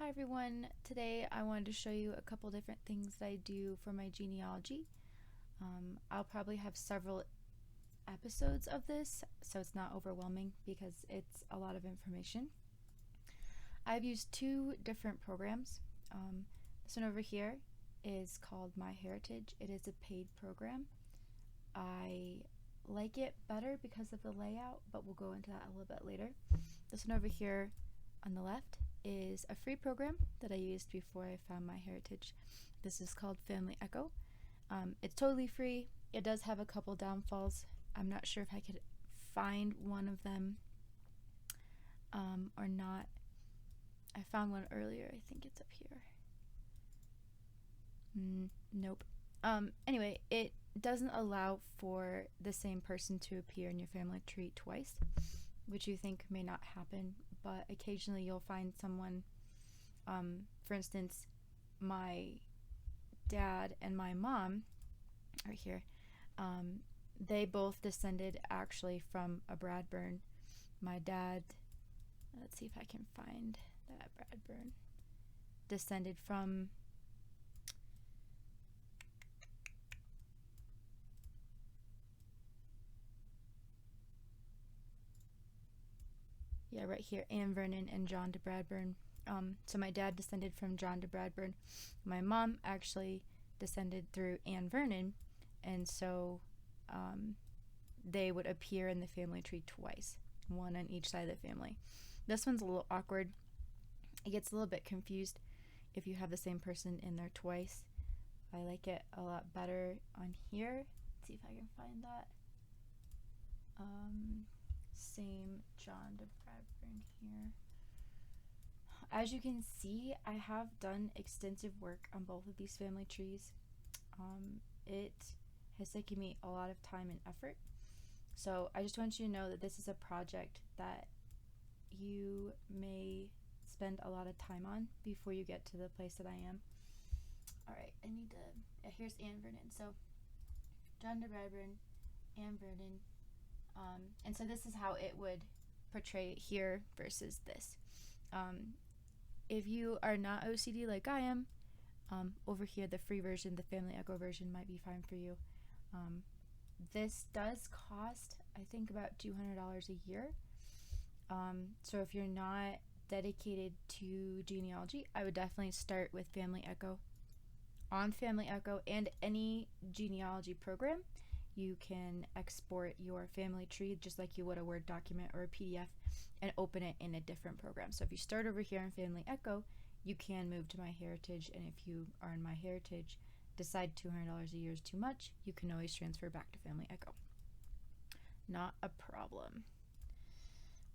Hi everyone, today I wanted to show you a couple different things that I do for my genealogy. I'll probably have several episodes of this, so it's not overwhelming because it's a lot of information. I've used two different programs. This one over here is called MyHeritage. It is a paid program. I like it better because of the layout, but we'll go into that a little bit later. This one over here on the left is a free program that I used before I found MyHeritage. This is called Family Echo. It's totally free. It does have a couple downfalls. I'm not sure if I could find one of them or not. I found one earlier. I think it's up here. Nope. Anyway, it doesn't allow for the same person to appear in your family tree twice, which you think may not happen, but occasionally you'll find someone, for instance, my dad and my mom are here. They both descended actually from a Bradburn. My dad, let's see if I can find that Bradburn, descended from right here, Anne Vernon and John de Bradburn. So my dad descended from John de Bradburn. My mom actually descended through Anne Vernon, and so they would appear in the family tree twice, one on each side of the family. This one's a little awkward. It gets a little bit confused if you have the same person in there twice. I like it a lot better on here. Let's see if I can find that. Same John de Bradburn here. As you can see, I have done extensive work on both of these family trees. It has taken me a lot of time and effort. So I just want you to know that this is a project that you may spend a lot of time on before you get to the place that I am. Alright, I need to, here's Anne Vernon. So John de Bradburn, Anne Vernon, and so this is how it would portray it here versus this. If you are not OCD like I am, over here the free version, the Family Echo version, might be fine for you. This does cost, I think, about $200 a year. So if you're not dedicated to genealogy, I would definitely start with Family Echo. On Family Echo and any genealogy program, you can export your family tree just like you would a Word document or a PDF and open it in a different program. So if you start over here in Family Echo, you can move to MyHeritage, and if you are in MyHeritage, decide $200 a year is too much, you can always transfer back to Family Echo. Not a problem.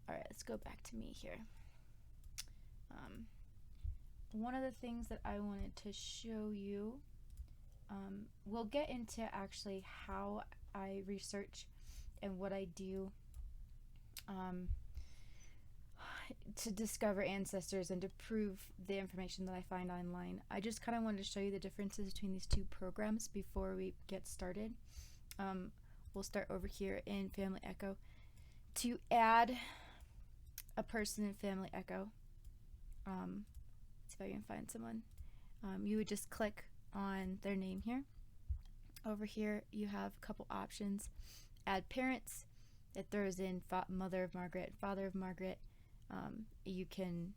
Alright, let's go back to me here. One of the things that I wanted to show you, we'll get into actually how I research and what I do to discover ancestors and to prove the information that I find online. I just kind of wanted to show you the differences between these two programs before we get started. We'll start over here in Family Echo. To add a person in Family Echo, let's see if I can find someone. You would just click on their name here. Over here you have a couple options. Add parents. It throws in mother of Margaret, father of Margaret. You can,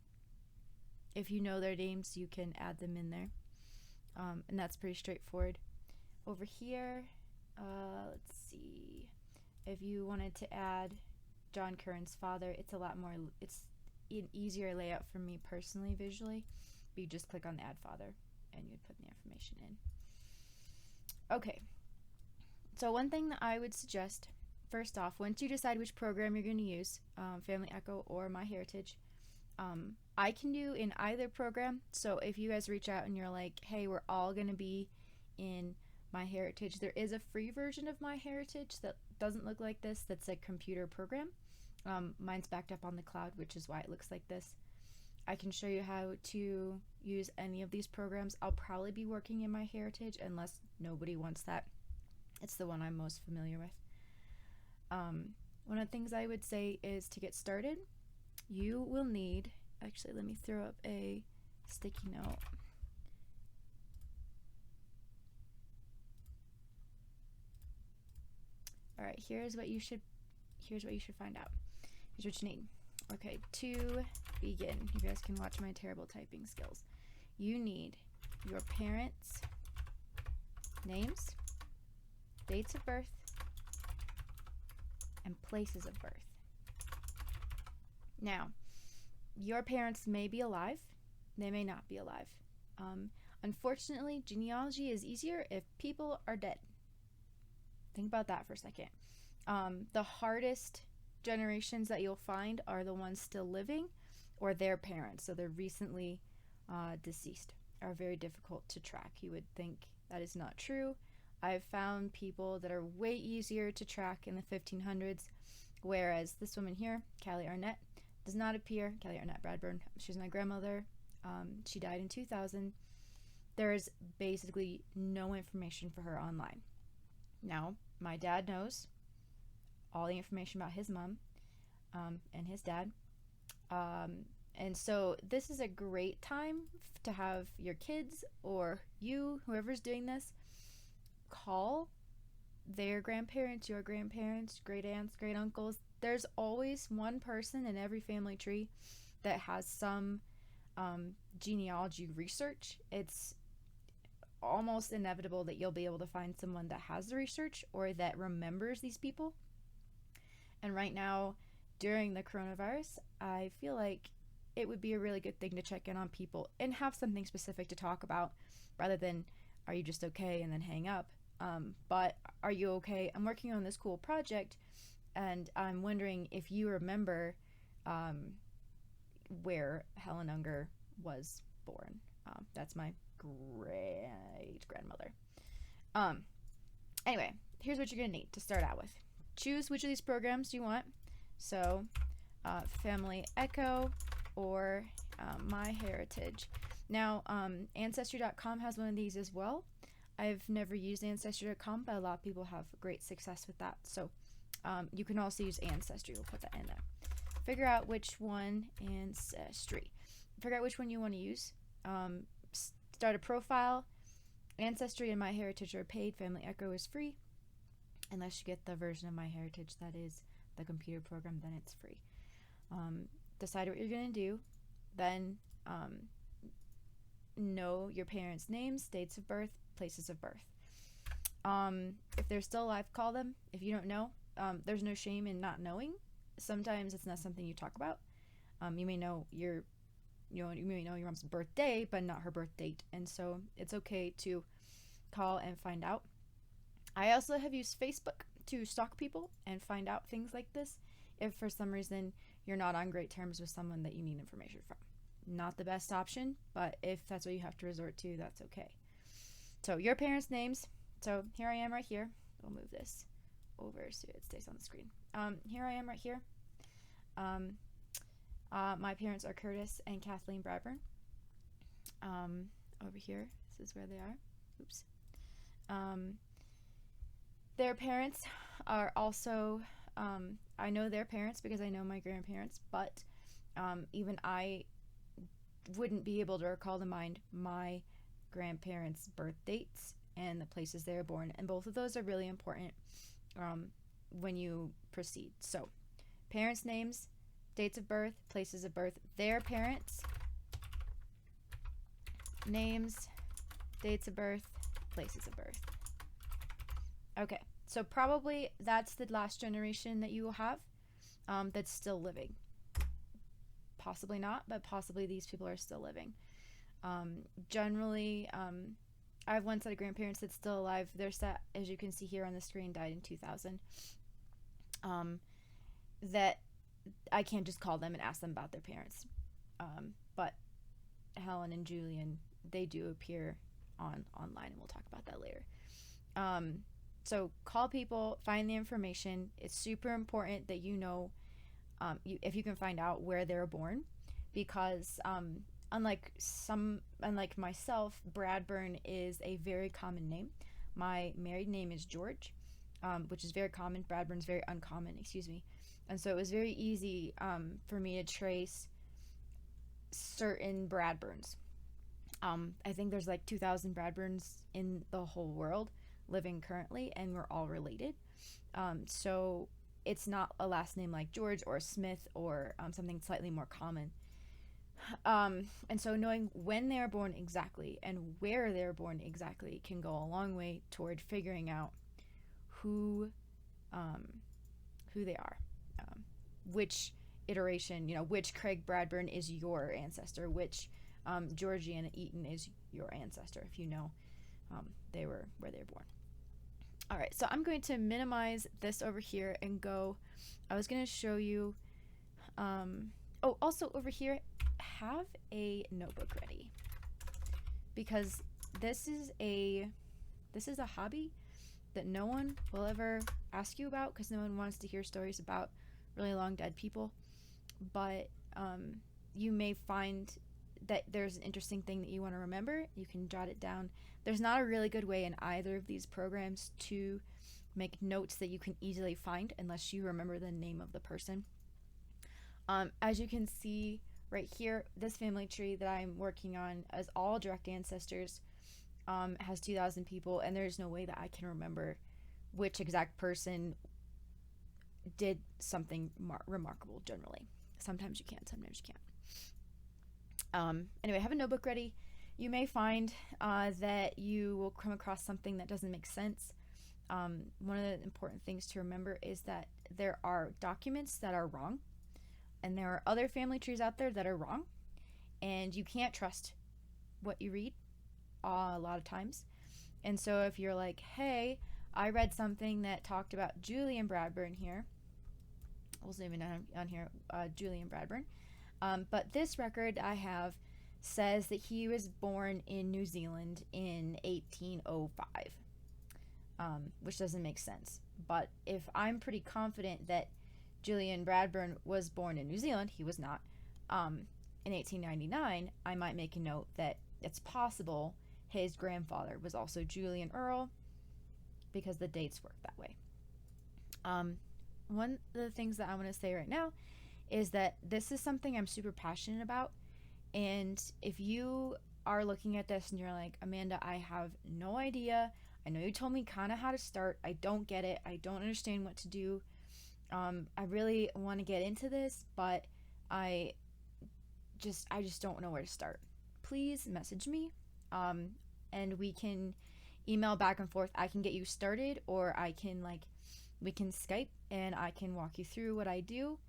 if you know their names, you can add them in there, and that's pretty straightforward. Over here, let's see, if you wanted to add John Curran's father, it's a lot more, it's an easier layout for me personally visually, but you just click on the add father and you'd put the information in. Okay, so one thing that I would suggest, first off, once you decide which program you're going to use, Family Echo or MyHeritage, I can do in either program. So if you guys reach out and you're like, hey, we're all going to be in MyHeritage, there is a free version of MyHeritage that doesn't look like this, that's a computer program. Mine's backed up on the cloud, which is why it looks like this. I can show you how to use any of these programs. I'll probably be working in MyHeritage unless nobody wants that. It's the one I'm most familiar with. One of the things I would say is, to get started, you will need, actually let me throw up a sticky note. All right, here's what you should find out. Here's what you need. Okay, to begin, you guys can watch my terrible typing skills. You need your parents' names, dates of birth, and places of birth. Now, your parents may be alive, they may not be alive. Unfortunately, genealogy is easier if people are dead. Think about that for a second. The hardest generations that you'll find are the ones still living or their parents, so they're recently deceased, are very difficult to track. You would think that is not true. I've found people that are way easier to track in the 1500s, whereas this woman here, Callie Arnett, does not appear. Callie Arnett Bradburn, she's my grandmother. She died in 2000. There is basically no information for her online. Now, my dad knows all the information about his mom and his dad. And so this is a great time to have your kids or you, whoever's doing this, call their grandparents, your grandparents, great aunts, great uncles. There's always one person in every family tree that has some genealogy research. It's almost inevitable that you'll be able to find someone that has the research or that remembers these people. And right now, during the coronavirus, I feel like it would be a really good thing to check in on people and have something specific to talk about rather than, are you just okay, and then hang up. But are you okay? I'm working on this cool project and I'm wondering if you remember where Helen Unger was born. That's my great grandmother. Anyway, here's what you're gonna need to start out with. Choose which of these programs you want. So Family Echo or MyHeritage. Now Ancestry.com has one of these as well. I've never used Ancestry.com, but a lot of people have great success with that. So you can also use Ancestry. We'll put that in there. Figure out which one, Ancestry. Figure out which one you want to use. Start a profile. Ancestry and MyHeritage are paid. Family Echo is free. Unless you get the version of MyHeritage that is the computer program, then it's free. Decide what you're going to do. Then know your parents' names, dates of birth, places of birth. If they're still alive, call them. If you don't know, there's no shame in not knowing. Sometimes it's not something you talk about. You may know your mom's birthday, but not her birth date, and so it's okay to call and find out. I also have used Facebook to stalk people and find out things like this if for some reason you're not on great terms with someone that you need information from. Not the best option, but if that's what you have to resort to, that's okay. So your parents' names. So here I am right here. We'll move this over so it stays on the screen. Here I am right here. My parents are Curtis and Kathleen Bradburn. Over here, this is where they are. Oops. Their parents are also, I know their parents because I know my grandparents, but even I wouldn't be able to recall to mind my grandparents' birth dates and the places they were born, and both of those are really important when you proceed. So, parents' names, dates of birth, places of birth, their parents, names, dates of birth, places of birth. Okay, so probably that's the last generation that you will have that's still living. Possibly not, but possibly these people are still living. Generally, I have one set of grandparents that's still alive. Their set, as you can see here on the screen, died in 2000. That I can't just call them and ask them about their parents. But Helen and Julian, they do appear online, and we'll talk about that later. So call people, find the information. It's super important that you know if you can find out where they were born, because unlike myself, Bradburn is a very common name. My married name is George, which is very common. Bradburn's very uncommon, and so it was very easy for me to trace certain Bradburns. I think there's like 2,000 Bradburns in the whole world living currently, and we're all related. So it's not a last name like George or Smith or something slightly more common. And so knowing when they're born exactly and where they're born exactly can go a long way toward figuring out who they are, which iteration, which Craig Bradburn is your ancestor, which Georgiana Eaton is your ancestor, if you know they were where they were born. All right, so I'm going to minimize this over here and go. I was going to show you. Also over here, have a notebook ready, because this is a hobby that no one will ever ask you about, because no one wants to hear stories about really long dead people. But you may find that there's an interesting thing that you want to remember. You can jot it down. There's not a really good way in either of these programs to make notes that you can easily find unless you remember the name of the person. As you can see right here, this family tree that I'm working on as all direct ancestors has 2,000 people, and there's no way that I can remember which exact person did something remarkable generally. Sometimes you can, sometimes you can't. Anyway, have a notebook ready. You may find that you will come across something that doesn't make sense. One of the important things to remember is that there are documents that are wrong, and there are other family trees out there that are wrong, and you can't trust what you read a lot of times. And so if you're like, hey, I read something that talked about Julian Bradburn here, we'll zoom in on here, Julian Bradburn, but this record I have says that he was born in New Zealand in 1805, which doesn't make sense. But if I'm pretty confident that Julian Bradburn was born in New Zealand, he was not, in 1899, I might make a note that it's possible his grandfather was also Julian Earl, because the dates work that way. One of the things that I want to say right now is that this is something I'm super passionate about, and if you are looking at this and you're like, Amanda, I have no idea, I know you told me kind of how to start, I don't get it, I don't understand what to do, I really want to get into this, but I just don't know where to start. Please message me, and we can email back and forth. I can get you started, or we can Skype and I can walk you through what I do.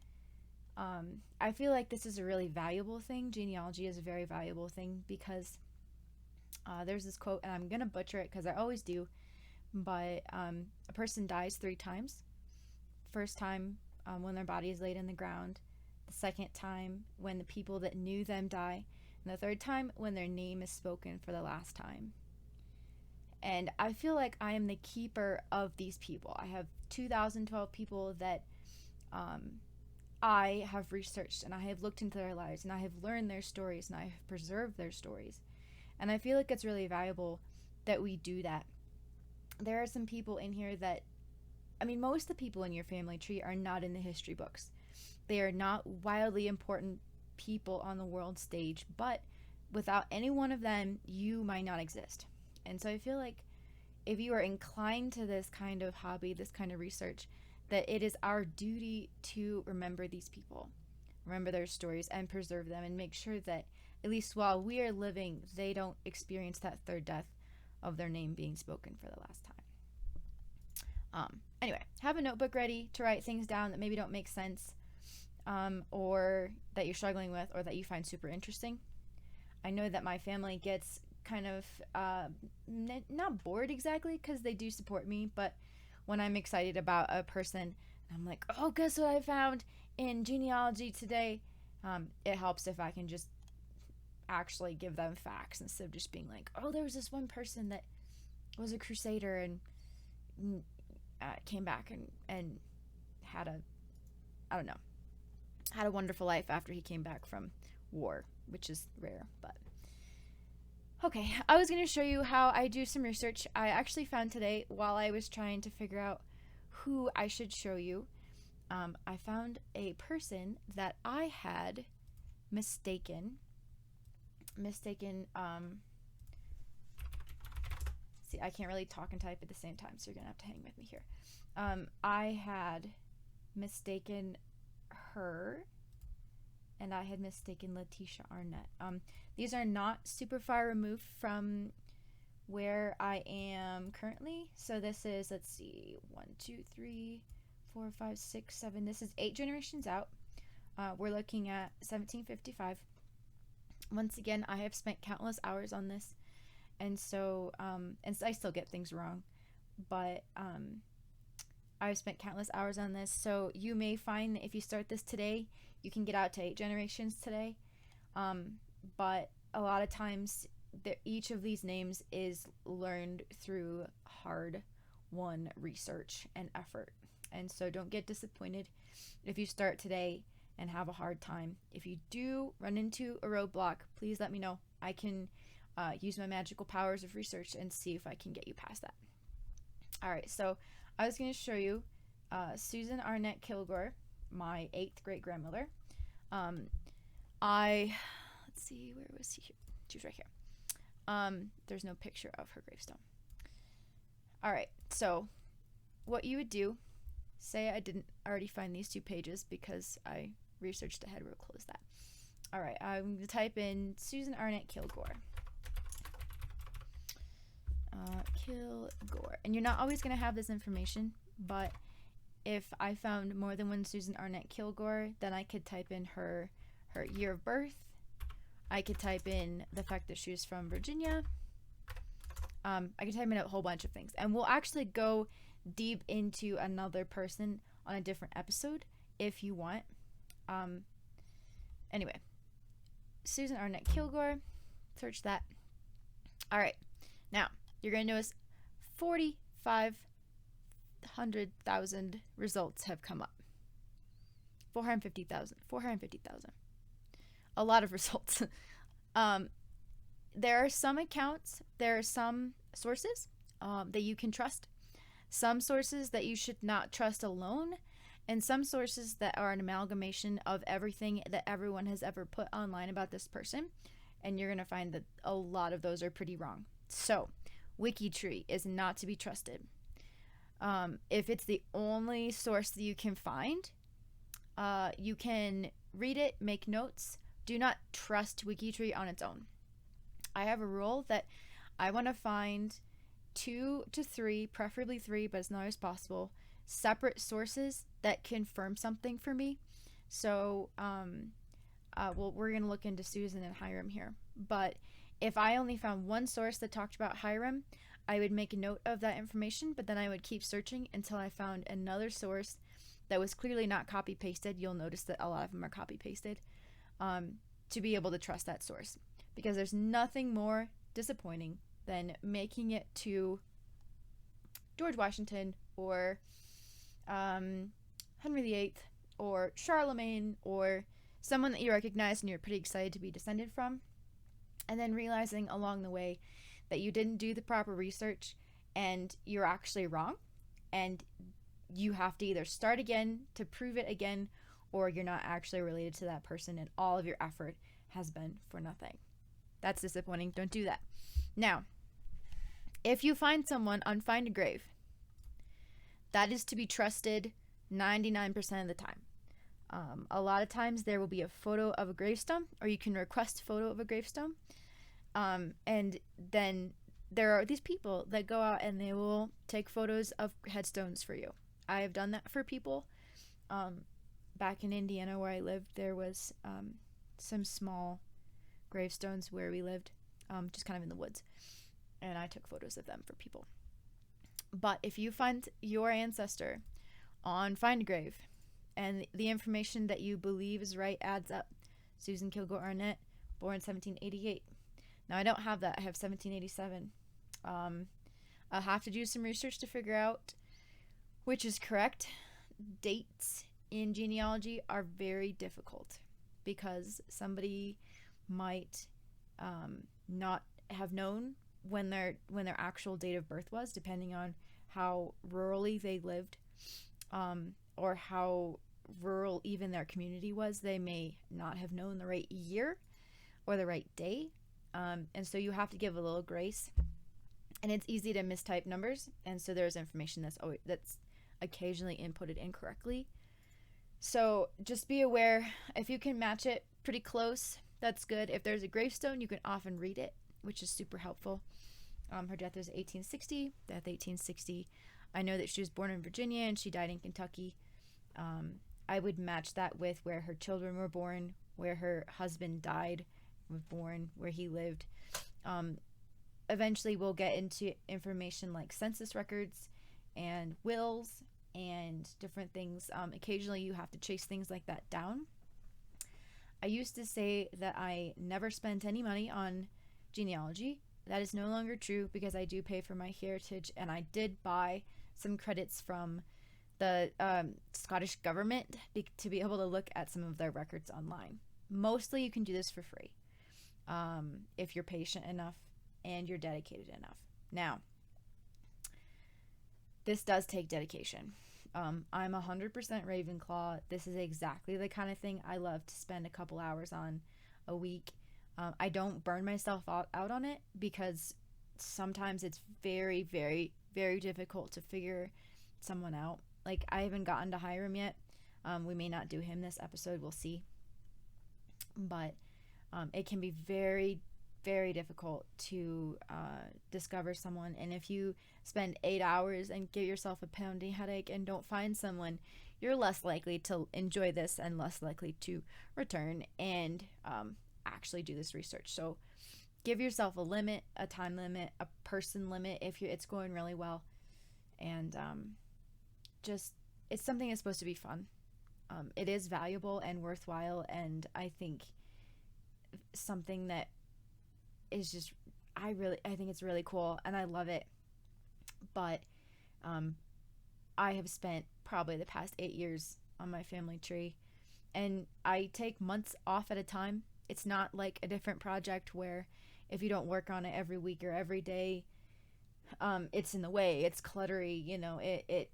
I feel like this is a really valuable thing. Genealogy is a very valuable thing because there's this quote, and I'm gonna butcher it because I always do, but a person dies 3 times. First time when their body is laid in the ground, the second time when the people that knew them die, and the third time when their name is spoken for the last time. And I feel like I am the keeper of these people. I have 2,012 people that I have researched, and I have looked into their lives, and I have learned their stories, and I have preserved their stories. And I feel like it's really valuable that we do that. There are some people in here that, most of the people in your family tree are not in the history books. They are not wildly important people on the world stage, but without any one of them, you might not exist. And so I feel like if you are inclined to this kind of hobby, this kind of research, that it is our duty to remember these people, remember their stories, and preserve them, and make sure that at least while we are living, they don't experience that third death of their name being spoken for the last time. Anyway, have a notebook ready to write things down that maybe don't make sense, or that you're struggling with, or that you find super interesting. I know that my family gets kind of not bored exactly, because they do support me, but when I'm excited about a person, I'm like, oh, guess what I found in genealogy today? It helps if I can just actually give them facts instead of just being like, oh, there was this one person that was a crusader and came back and had a wonderful life after he came back from war, which is rare. But okay, I was going to show you how I do some research. I actually found today, while I was trying to figure out who I should show you, I found a person that I had mistaken mistaken, see, I can't really talk and type at the same time, so you're gonna have to hang with me here. I had mistaken her, and I had mistaken Letitia Arnett. These are not super far removed from where I am currently. So this is, let's see, 1, 2, 3, 4, 5, 6, 7. This is 8 generations out. We're looking at 1755. Once again, I have spent countless hours on this, and so I still get things wrong, but I've spent countless hours on this. So you may find that if you start this today, you can get out to 8 generations today. But a lot of times, each of these names is learned through hard-won research and effort. And so don't get disappointed if you start today and have a hard time. If you do run into a roadblock, please let me know. I can use my magical powers of research and see if I can get you past that. All right, so I was going to show you Susan Arnett Kilgore, my 8th great-grandmother. Let's see, where was she? She was right here. There's no picture of her gravestone. All right, so what you would do, say I didn't already find these 2 pages because I researched ahead. We'll close that. All right, I'm going to type in Susan Arnett Kilgore. Kilgore. And you're not always going to have this information, but if I found more than one Susan Arnett Kilgore, then I could type in her year of birth. I could type in the fact that she was from Virginia. I could type in a whole bunch of things. And we'll actually go deep into another person on a different episode if you want. Anyway, Susan Arnett Kilgore, search that. All right, now you're going to notice 4,500,000 results have come up. 450,000. A lot of results. There are some accounts, there are some sources that you can trust, some sources that you should not trust alone, and some sources that are an amalgamation of everything that everyone has ever put online about this person, and you're going to find that a lot of those are pretty wrong. So, WikiTree is not to be trusted. If it's the only source that you can find, you can read it, make notes. Do not trust WikiTree on its own. I have a rule that I want to find 2 to 3, preferably 3, but it's not always possible, separate sources that confirm something for me. So, we're going to look into Susan and Hiram here. But if I only found one source that talked about Hiram, I would make a note of that information, but then I would keep searching until I found another source that was clearly not copy-pasted. You'll notice that a lot of them are copy-pasted, to be able to trust that source. Because there's nothing more disappointing than making it to George Washington or Henry VIII or Charlemagne or someone that you recognize and you're pretty excited to be descended from, and then realizing along the way that you didn't do the proper research and you're actually wrong, and you have to either start again to prove it again, or you're not actually related to that person and all of your effort has been for nothing. That's disappointing. Don't do that. Now, if you find someone on Find a Grave, that is to be trusted 99% of the time. A lot of times there will be a photo of a gravestone, or you can request a photo of a gravestone. And then there are these people that go out and they will take photos of headstones for you. I have done that for people. Back in Indiana where I lived, there was some small gravestones where we lived, just kind of in the woods. And I took photos of them for people. But if you find your ancestor on Find a Grave and the information that you believe is right adds up, Susan Kilgore Arnett, born 1788. Now, I don't have that. I have 1787. I'll have to do some research to figure out which is correct. Dates in genealogy are very difficult because somebody might not have known when their actual date of birth was, depending on how rurally they lived, or how rural even their community was. They may not have known the right year or the right day. And so you have to give a little grace. And it's easy to mistype numbers, and so there's information that's occasionally inputted incorrectly. So just be aware. If you can match it pretty close, that's good. If there's a gravestone, you can often read it, which is super helpful. Her death was 1860. Death 1860. I know that she was born in Virginia and she died in Kentucky. I would match that with where her children were born, where her husband died, was born, where he lived. Eventually we'll get into information like census records and wills and different things. Occasionally you have to chase things like that down. I used to say that I never spent any money on genealogy. That is no longer true because I do pay for my heritage, and I did buy some credits from the Scottish government to be able to look at some of their records online. Mostly you can do this for free if you're patient enough and you're dedicated enough. Now, this does take dedication. I'm 100% Ravenclaw. This is exactly the kind of thing I love to spend a couple hours on a week. I don't burn myself out on it because sometimes it's very, very, very difficult to figure someone out. Like, I haven't gotten to Hiram yet. We may not do him this episode. We'll see. But it can be very, very difficult to discover someone. And if you spend 8 hours and give yourself a pounding headache and don't find someone, you're less likely to enjoy this and less likely to return and actually do this research. So give yourself a limit, a time limit, a person limit if it's going really well. And just, it's something that's supposed to be fun. It is valuable and worthwhile, and I think something that is just, I think it's really cool and I love it. But I have spent probably the past 8 years on my family tree, and I take months off at a time. It's not like a different project where if you don't work on it every week or every day, it's in the way, it's cluttery, you know, if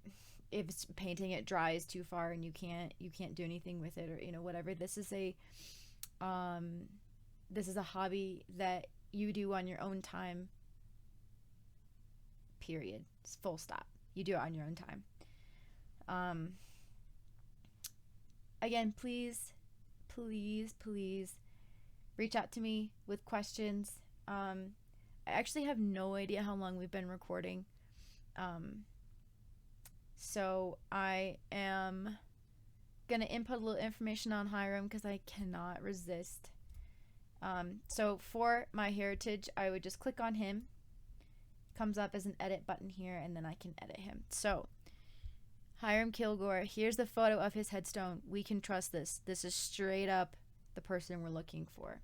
it's painting, it dries too far and you can't do anything with it, or whatever. This is a hobby that you do on your own time, period. It's full stop. You do it on your own time. Again, please reach out to me with questions. I actually have no idea how long we've been recording. So I am going to input a little information on Hiram because I cannot resist. So for my heritage, I would just click on him. Comes up as an edit button here, and then I can edit him. So Hiram Kilgore, here's the photo of his headstone. We can trust this. This is straight up the person we're looking for.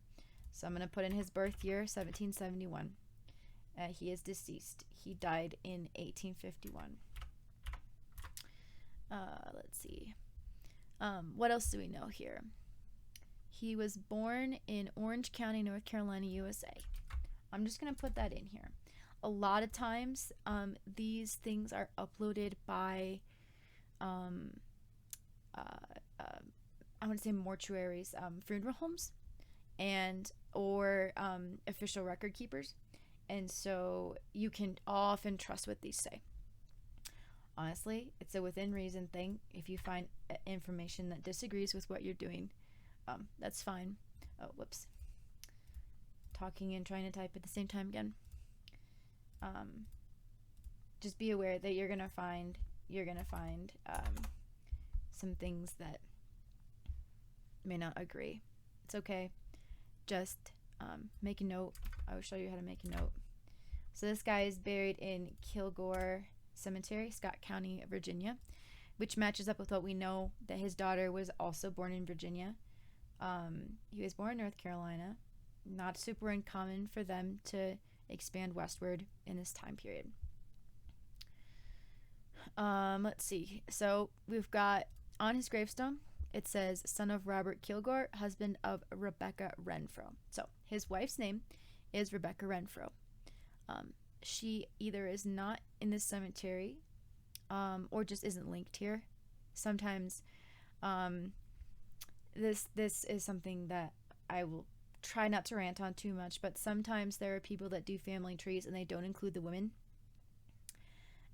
So I'm going to put in his birth year, 1771. He is deceased. He died in 1851. Let's see. What else do we know here? He was born in Orange County, North Carolina, USA. I'm just going to put that in here. A lot of times, these things are uploaded by, I want to say mortuaries, funeral homes, or official record keepers. And so you can often trust what these say. Honestly, it's a within reason thing. If you find information that disagrees with what you're doing, that's fine. Oh, whoops. Talking and trying to type at the same time again. Just be aware that you're gonna find some things that may not agree. It's okay. Just make a note. I will show you how to make a note. So this guy is buried in Kilgore Cemetery, Scott County, Virginia, which matches up with what we know that his daughter was also born in Virginia. He was born in North Carolina. Not super uncommon for them to expand westward in this time period. Let's see. So we've got on his gravestone, it says, son of Robert Kilgore, husband of Rebecca Renfro. So his wife's name is Rebecca Renfro. She either is not in this cemetery, or just isn't linked here. Sometimes, this is something that I will try not to rant on too much, but sometimes there are people that do family trees and they don't include the women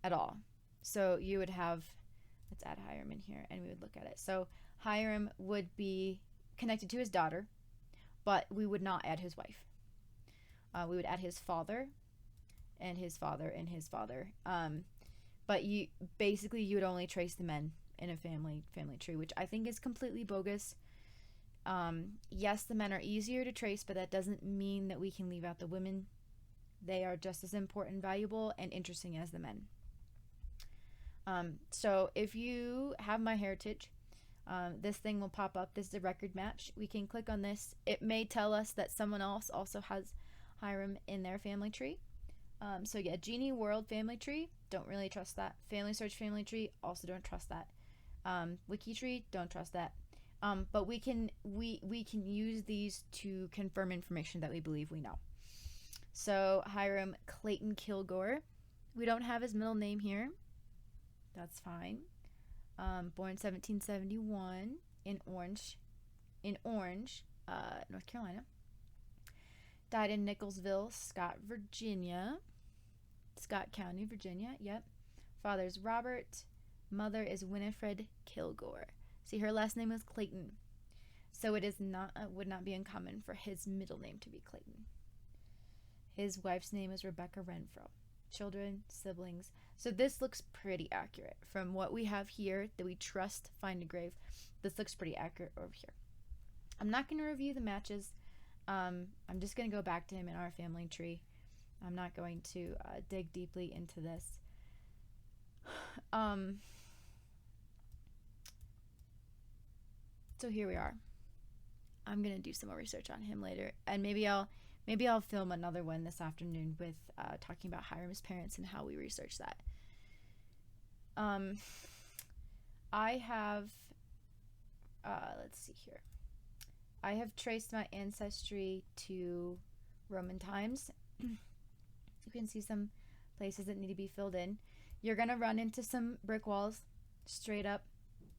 at all. So you would have, let's add Hiram in here and we would look at it. So Hiram would be connected to his daughter, but we would not add his wife. We would add his father and his father and his father. But you would only trace the men in a family tree, which I think is completely bogus. Yes, the men are easier to trace, but that doesn't mean that we can leave out the women. They are just as important, valuable, and interesting as the men. So if you have My Heritage, this thing will pop up. This is a record match. We can click on this. It may tell us that someone else also has Hiram in their family tree. So yeah, Genie World family tree, don't really trust that. Family Search family tree, also don't trust that. Wikitree, don't trust that. But we can use these to confirm information that we believe we know. So Hiram Clayton Kilgore, we don't have his middle name here. That's fine. Born 1771 in Orange, North Carolina. Died in Nicholsville, Scott County, Virginia. Yep. Father's Robert. Mother is Winifred Kilgore. See, her last name is Clayton, so it is not would not be uncommon for his middle name to be Clayton. His wife's name is Rebecca Renfro. Children, siblings. So this looks pretty accurate from what we have here that we trust. Find a grave. This looks pretty accurate over here. I'm not going to review the matches. I'm just going to go back to him in our family tree. I'm not going to dig deeply into this. So here we are. I'm going to do some more research on him later, and maybe I'll film another one this afternoon with talking about Hiram's parents and how we research that. I have, let's see here. I have traced my ancestry to Roman times. You can see some places that need to be filled in. You're going to run into some brick walls, straight up.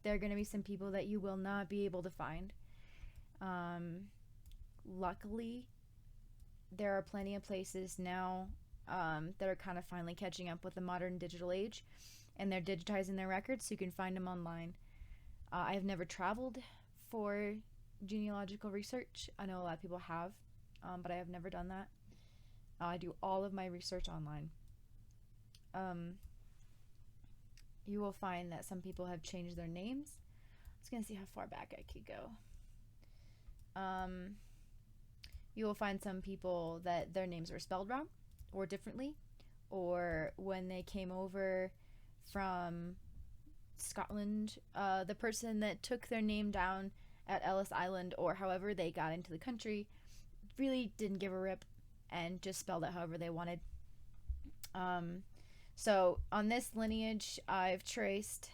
There are going to be some people that you will not be able to find. Luckily, there are plenty of places now that are kind of finally catching up with the modern digital age, and they're digitizing their records so you can find them online. I have never traveled for genealogical research. I know a lot of people have, but I have never done that. I do all of my research online. You will find that some people have changed their names. I was going to see how far back I could go. You will find some people that their names were spelled wrong or differently, or when they came over from Scotland, the person that took their name down at Ellis Island or however they got into the country really didn't give a rip and just spelled it however they wanted. So on this lineage, I've traced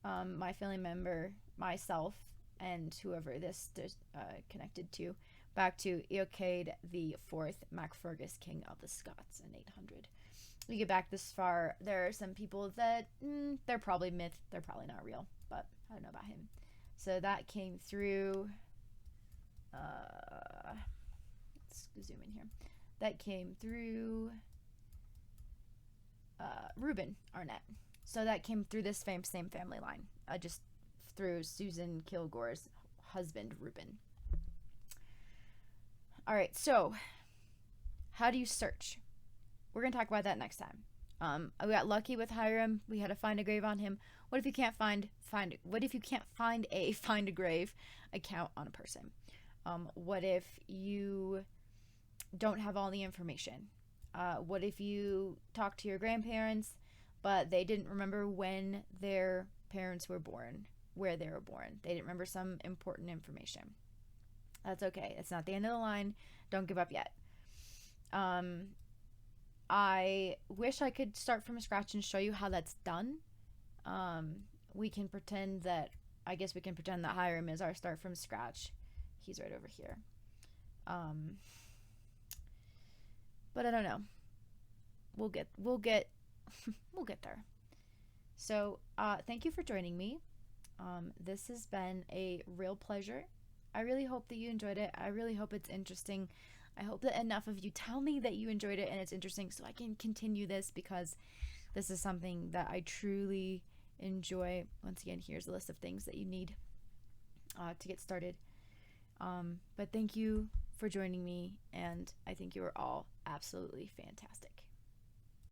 my family member, myself, and whoever this connected to, back to Eochaid the Fourth, Macfergus, King of the Scots in 800. We get back this far. There are some people that they're probably myth, they're probably not real, but I don't know about him. So that came through. Let's zoom in here. That came through Reuben Arnett. So that came through this same family line, just through Susan Kilgore's husband, Reuben. All right, so how do you search? We're going to talk about that next time. We got lucky with Hiram. We had to find a grave on him. What if you can't find a find a grave account on a person? What if you don't have all the information? What if you talk to your grandparents, but they didn't remember when their parents were born, where they were born? They didn't remember some important information. That's okay. It's not the end of the line. Don't give up yet. I wish I could start from scratch and show you how that's done. We can pretend that Hiram is our start from scratch. He's right over here. But I don't know. We'll get we'll get there. So, thank you for joining me. This has been a real pleasure. I really hope that you enjoyed it. I really hope it's interesting. I hope that enough of you tell me that you enjoyed it and it's interesting so I can continue this, because this is something that I truly enjoy. Once again, here's a list of things that you need to get started. But thank you for joining me, and I think you are all absolutely fantastic.